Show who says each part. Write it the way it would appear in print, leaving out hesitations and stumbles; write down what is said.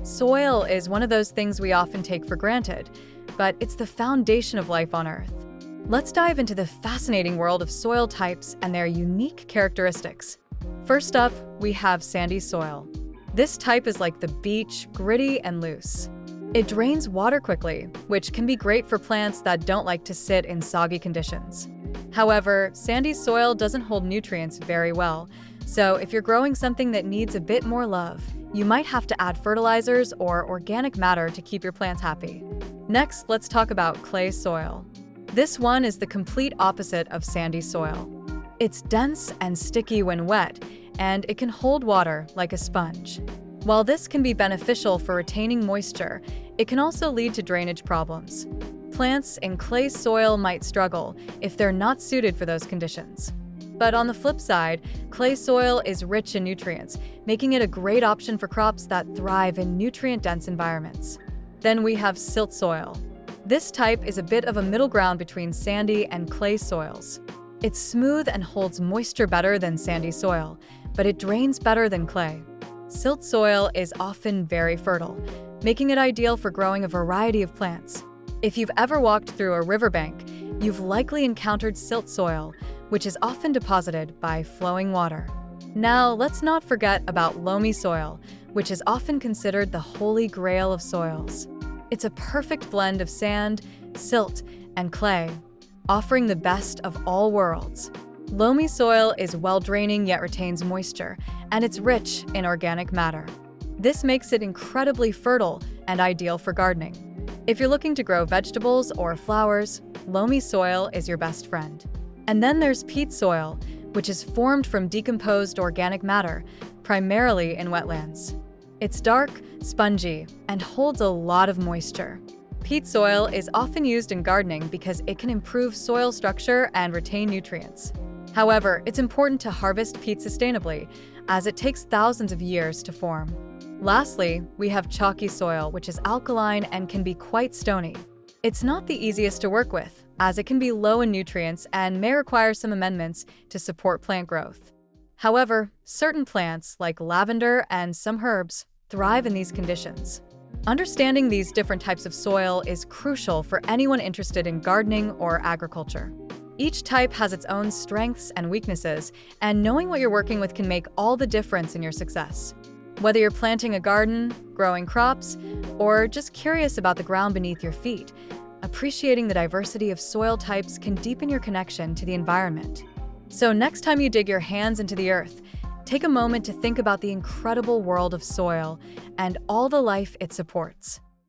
Speaker 1: Soil is one of those things we often take for granted, but it's the foundation of life on Earth. Let's dive into the fascinating world of soil types and their unique characteristics. First up, we have sandy soil. This type is like the beach, gritty and loose. It drains water quickly, which can be great for plants that don't like to sit in soggy conditions. However, sandy soil doesn't hold nutrients very well, so if you're growing something that needs a bit more love, you might have to add fertilizers or organic matter to keep your plants happy. Next, let's talk about clay soil. This one is the complete opposite of sandy soil. It's dense and sticky when wet, and it can hold water like a sponge. While this can be beneficial for retaining moisture, it can also lead to drainage problems. Plants in clay soil might struggle if they're not suited for those conditions. But on the flip side, clay soil is rich in nutrients, making it a great option for crops that thrive in nutrient-dense environments. Then we have silt soil. This type is a bit of a middle ground between sandy and clay soils. It's smooth and holds moisture better than sandy soil, but it drains better than clay. Silt soil is often very fertile, making it ideal for growing a variety of plants. If you've ever walked through a riverbank, you've likely encountered silt soil, which is often deposited by flowing water. Now, let's not forget about loamy soil, which is often considered the holy grail of soils. It's a perfect blend of sand, silt, and clay, offering the best of all worlds. Loamy soil is well-draining yet retains moisture, and it's rich in organic matter. This makes it incredibly fertile and ideal for gardening. If you're looking to grow vegetables or flowers, loamy soil is your best friend. And then there's peat soil, which is formed from decomposed organic matter, primarily in wetlands. It's dark, spongy, and holds a lot of moisture. Peat soil is often used in gardening because it can improve soil structure and retain nutrients. However, it's important to harvest peat sustainably, as it takes thousands of years to form. Lastly, we have chalky soil, which is alkaline and can be quite stony. It's not the easiest to work with, as it can be low in nutrients and may require some amendments to support plant growth. However, certain plants, like lavender and some herbs, thrive in these conditions. Understanding these different types of soil is crucial for anyone interested in gardening or agriculture. Each type has its own strengths and weaknesses, and knowing what you're working with can make all the difference in your success. Whether you're planting a garden, growing crops, or just curious about the ground beneath your feet, appreciating the diversity of soil types can deepen your connection to the environment. So next time you dig your hands into the earth, take a moment to think about the incredible world of soil and all the life it supports.